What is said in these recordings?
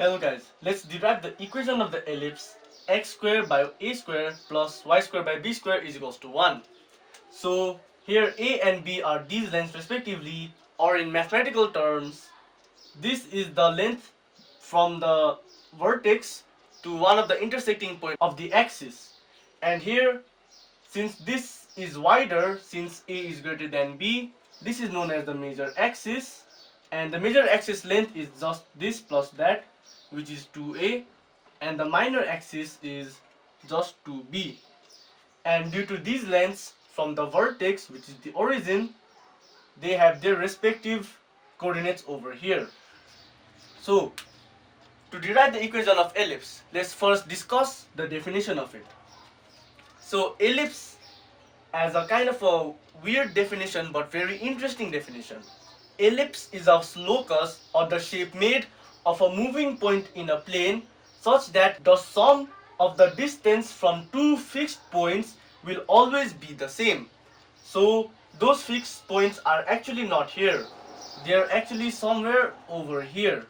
Hello guys, let's derive the equation of the ellipse x square by a square plus y square by b square is equals to 1. So here a and b are these lengths respectively, or in mathematical terms, this is the length from the vertex to one of the intersecting points of the axis. And here, since this is wider, since a is greater than b, this is known as the major axis, and the major axis length is just this plus that, which is 2a, and the minor axis is just 2b. And due to these lengths from the vertex, which is the origin, they have their respective coordinates over here. So to derive the equation of ellipse, let's first discuss the definition of it. So ellipse, as a kind of a weird definition but very interesting definition. Ellipse is a locus or the shape made of a moving point in a plane such that the sum of the distance from two fixed points will always be the same. So those fixed points are actually not here. They are actually somewhere over here.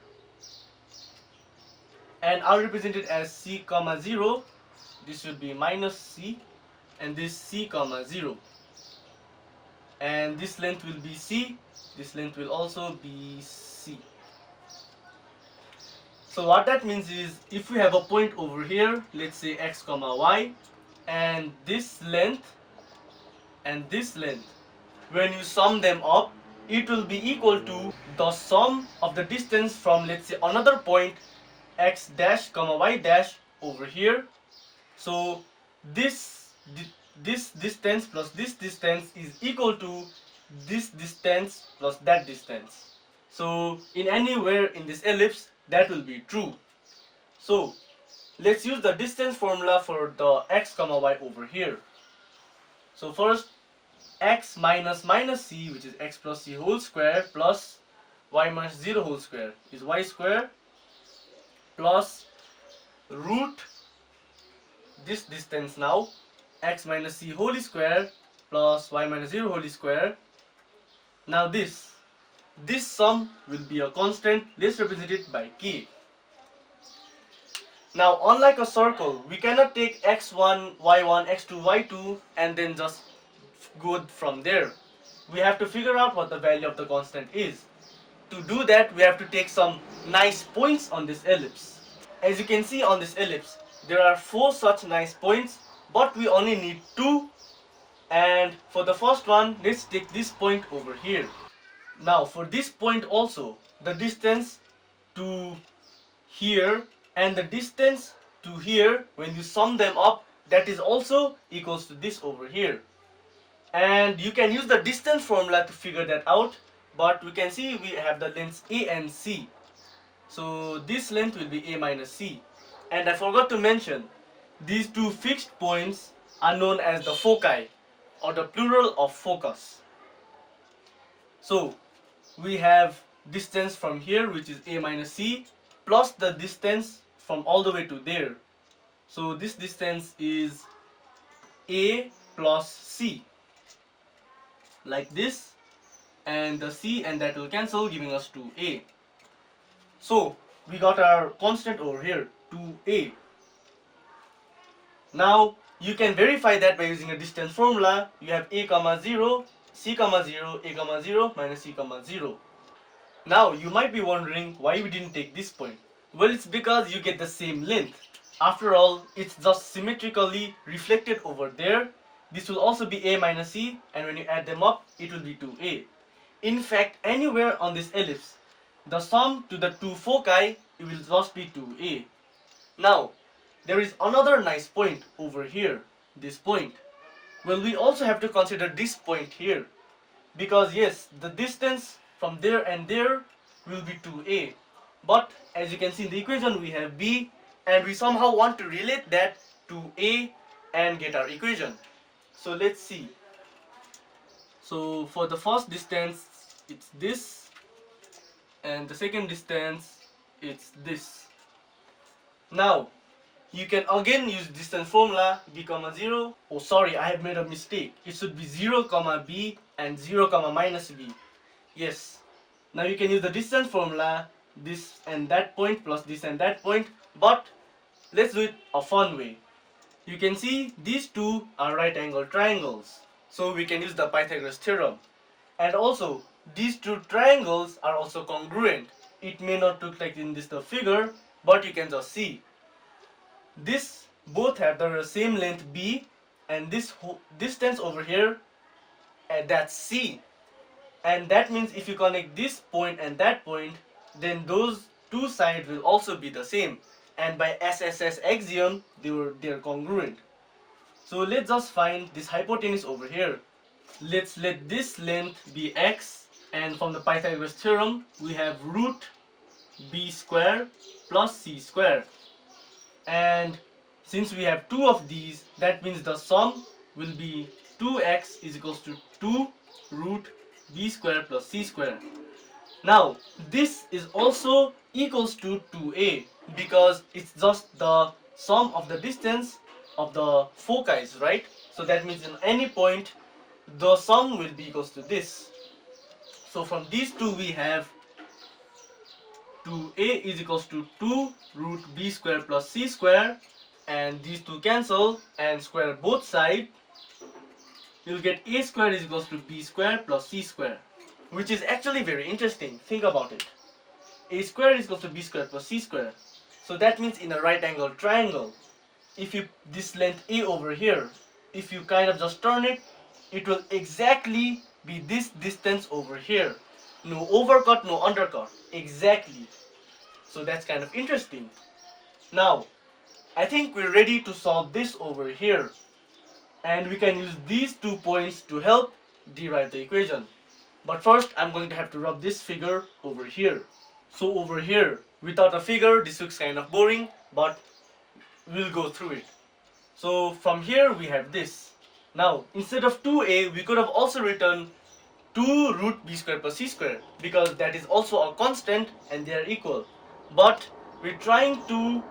And I'll represent it as c comma 0. This should be minus c, and this c comma 0. And this length will be c, this length will also be c. So what that means is, if we have a point over here, let's say x comma y, and this length and this length, when you sum them up, it will be equal to the sum of the distance from, let's say, another point x dash comma y dash over here. So this distance plus this distance is equal to this distance plus that distance. So in anywhere in this ellipse, that will be true. So let's use the distance formula for the x comma y over here. So first, x minus minus c, which is x plus c whole square, plus y minus 0 whole square is y square, plus root this distance now, x minus c whole square plus y minus 0 whole square. Now this sum will be a constant. Let's represent it by k. Now unlike a circle, we cannot take x1, y1, x2, y2 and then just go from there. We have to figure out what the value of the constant is. To do that, we have to take some nice points on this ellipse. As you can see on this ellipse, there are 4 such nice points, but we only need 2. And for the first one, let's take this point over here. Now for this point also, the distance to here and the distance to here, when you sum them up, that is also equals to this over here. And you can use the distance formula to figure that out, but we can see we have the lengths a and c. So this length will be a minus c. And I forgot to mention, these two fixed points are known as the foci, or the plural of focus. So we have distance from here, which is a minus c, plus the distance from all the way to there. So this distance is a plus c, like this, and the c and that will cancel, giving us 2a. So we got our constant over here, 2a. Now you can verify that by using a distance formula. You have a comma 0, c comma 0, a comma 0 minus c comma 0. Now you might be wondering why we didn't take this point. Well, it's because you get the same length. After all, it's just symmetrically reflected over there. This will also be a minus c, and when you add them up, it will be 2a. In fact, anywhere on this ellipse, the sum to the two foci, it will just be 2a. Now, there is another nice point over here, this point. Well, we also have to consider this point here, because yes, the distance from there and there will be 2a. But as you can see in the equation, we have b, and we somehow want to relate that to a and get our equation. So let's see. So for the first distance, it's this, and the second distance, it's this. Now you can again use distance formula, b comma 0. Oh sorry, I have made a mistake. It should be 0 comma b and 0 comma minus b. Yes. Now you can use the distance formula, this and that point plus this and that point, but let's do it a fun way. You can see these two are right angle triangles, so we can use the Pythagoras theorem. And also these two triangles are also congruent. It may not look like in this the figure, but you can just see this both have the same length b, and this distance over here, that's c. And that means if you connect this point and that point, then those two sides will also be the same, and by SSS axiom they're congruent. So let's just find this hypotenuse over here. Let's let this length be x, and from the Pythagoras theorem we have root b square plus c square. And since we have two of these, that means the sum will be 2x is equals to 2 root b square plus c square. Now this is also equals to 2a because it's just the sum of the distance of the foci, right? So that means in any point the sum will be equals to this. So from these two we have 2a is equals to 2 root b square plus c square, and these two cancel and square both sides. You'll get a square is equals to b square plus c square, which is actually very interesting. Think about it. A square is equals to b square plus c square. So that means in a right angle triangle, if you this length a over here, if you kind of just turn it, it will exactly be this distance over here. No overcut, no undercut. Exactly. So that's kind of interesting. Now, I think we're ready to solve this over here. And we can use these 2 points to help derive the equation. But first, I'm going to have to rub this figure over here. So over here, without a figure, this looks kind of boring, but we'll go through it. So from here, we have this. Now, instead of 2a, we could have also written 2 root b square plus c square, because that is also a constant and they are equal. But we're trying to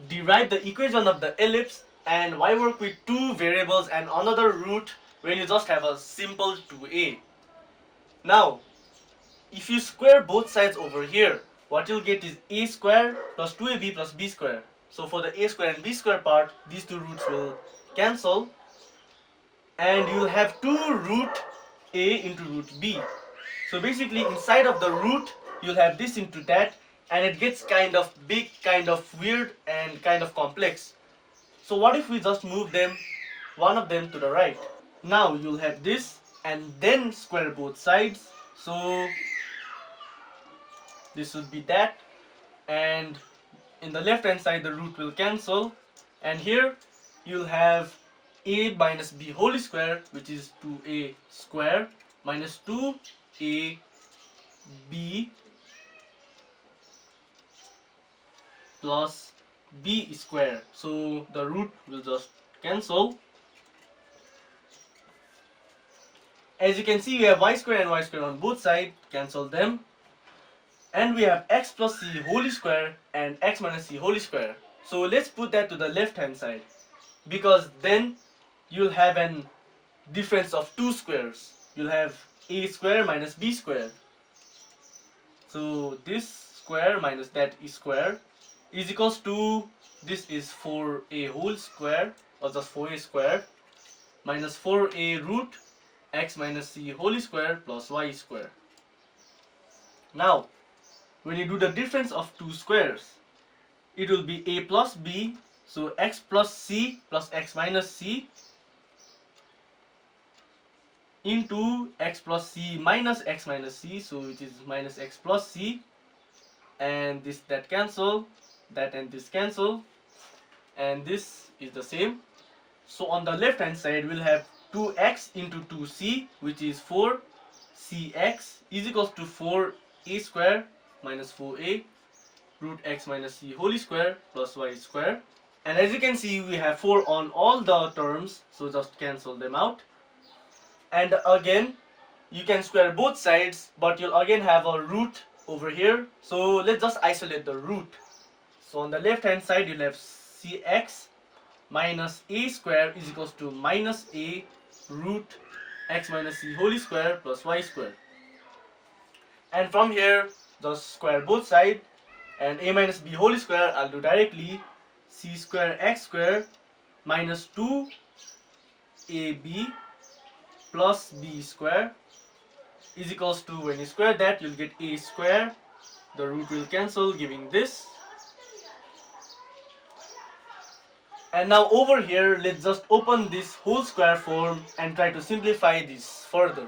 derive the equation of the ellipse, and why work with two variables and another root when you just have a simple 2a. Now, if you square both sides over here, what you'll get is a square plus 2ab plus b square. So for the a square and b square part, these two roots will cancel, and you'll have 2 root a into root b. So basically inside of the root, you'll have this into that, and it gets kind of big, kind of weird, and kind of complex. So what if we just move them, one of them to the right? Now you'll have this, and then square both sides. So this would be that, and in the left hand side the root will cancel, and here you'll have a minus b whole square, which is 2a square minus 2ab plus b square. So the root will just cancel. As you can see, we have y square and y square on both sides, cancel them. And we have x plus c whole square and x minus c whole square. So let's put that to the left hand side, because then you'll have an difference of two squares. You'll have a square minus b square. So this square minus that square is equals to, this is 4a whole square, or just 4a square, minus 4a root x minus c whole square plus y square. Now, when you do the difference of two squares, it will be a plus b, so x plus c plus x minus c into x plus c minus x minus c, so it is minus x plus c, and this that cancel, that and this cancel, and this is the same. So on the left hand side we'll have 2x into 2c, which is 4cx is equals to 4a square minus 4a root x minus c whole square plus y square. And as you can see, we have 4 on all the terms, so just cancel them out. And again, you can square both sides, but you'll again have a root over here. So let's just isolate the root. So on the left hand side, you'll have cx minus a square is equals to minus a root x minus c whole square plus y square. And from here, just square both sides. And a minus b whole square, I'll do directly. C square x square minus 2ab plus b square is equals to, when you square that, you'll get a square. The root will cancel, giving this. And now over here, let's just open this whole square form and try to simplify this further.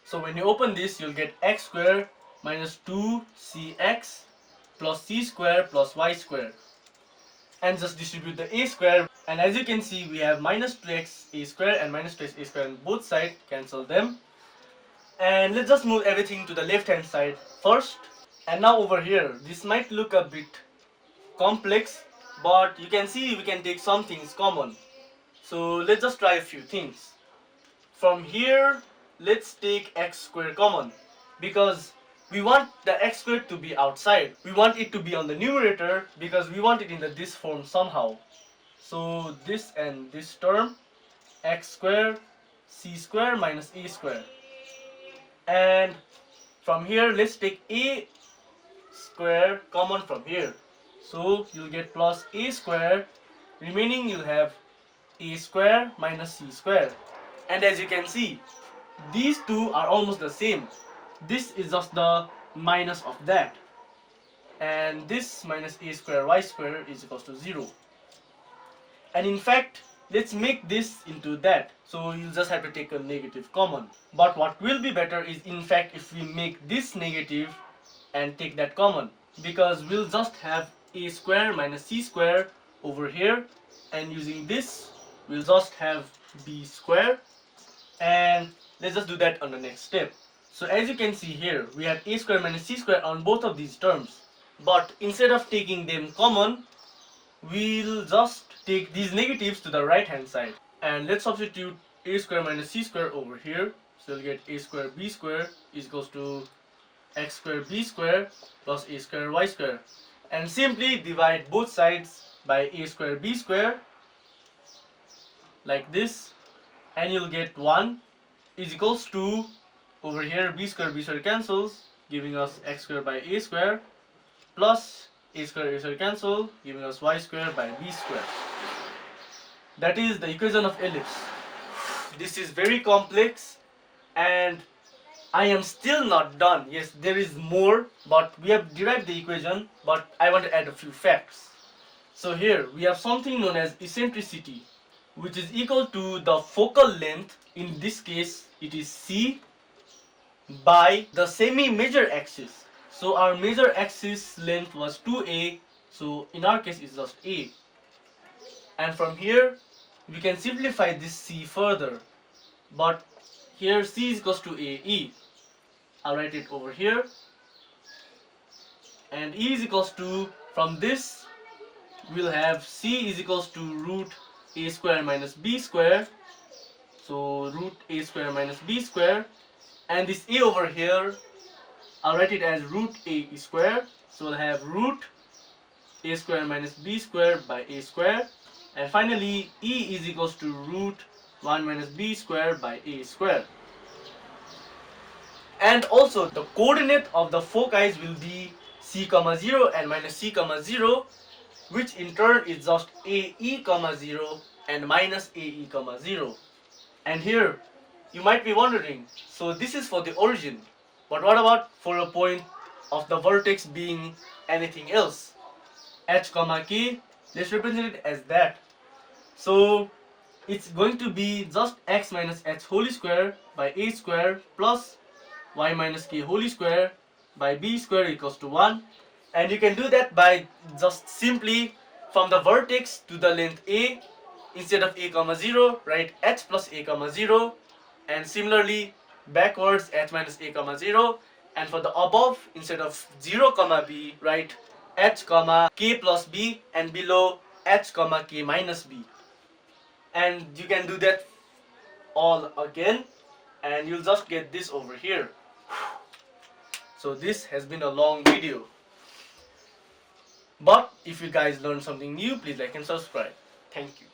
So when you open this, you'll get x square minus 2cx plus c square plus y square. And just distribute the a square. And as you can see, we have minus 2x a square and minus 2x a square on both sides. Cancel them. And let's just move everything to the left hand side first. And now over here, this might look a bit complex, but you can see we can take some things common. So let's just try a few things. From here, let's take x square common, because we want the x squared to be outside. We want it to be on the numerator because we want it in this form somehow. So this and this term, x square c square minus a square. And from here, let's take a square common from here. So you'll get plus a square. Remaining, you'll have a square minus c square. And as you can see, these two are almost the same. This is just the minus of that. And this minus a square y square is equals to 0. And in fact, let's make this into that. So you'll just have to take a negative common. But what will be better is, in fact, if we make this negative and take that common, because we'll just have a square minus c square over here, and using this we'll just have b square. And let's just do that on the next step. So as you can see here, we have a square minus c square on both of these terms, but instead of taking them common, we'll just take these negatives to the right hand side. And let's substitute a square minus c square over here. So you'll get a square b square is equals to x square b square plus a square y square. And simply divide both sides by a square b square like this, and you'll get 1 is equals to, over here b square cancels, giving us x square by a square plus a square cancel, giving us y square by b square. That is the equation of ellipse. This is very complex, and I am still not done. Yes, there is more, but we have derived the equation, but I want to add a few facts. So here we have something known as eccentricity, which is equal to the focal length. In this case, it is c by the semi-major axis. So our major axis length was 2a, so in our case it's just a. And from here, we can simplify this c further, but here c is equals to ae. I'll write it over here. And e is equals to, from this, we'll have c is equals to root a square minus b square. So root a square minus b square. And this a over here, I'll write it as root a square. So we'll have root a square minus b square by a square. And finally, e is equals to root 1 minus b square by a square. And also the coordinate of the foci will be c comma 0 and minus c comma 0, which in turn is just ae comma 0 and minus ae comma 0. And here you might be wondering, so this is for the origin, but what about for a point of the vertex being anything else? H comma k, let's represent it as that. So it's going to be just x minus h whole square by a square plus y minus k whole square by b square equals to 1. And you can do that by just simply from the vertex to the length a, instead of a comma 0, write h plus a comma 0, and similarly backwards h minus a comma 0, and for the above, instead of 0 comma b, write h comma k plus b, and below h comma k minus b. And you can do that all again, and you'll just get this over here. So this has been a long video, but if you guys learned something new, please like and subscribe. Thank you.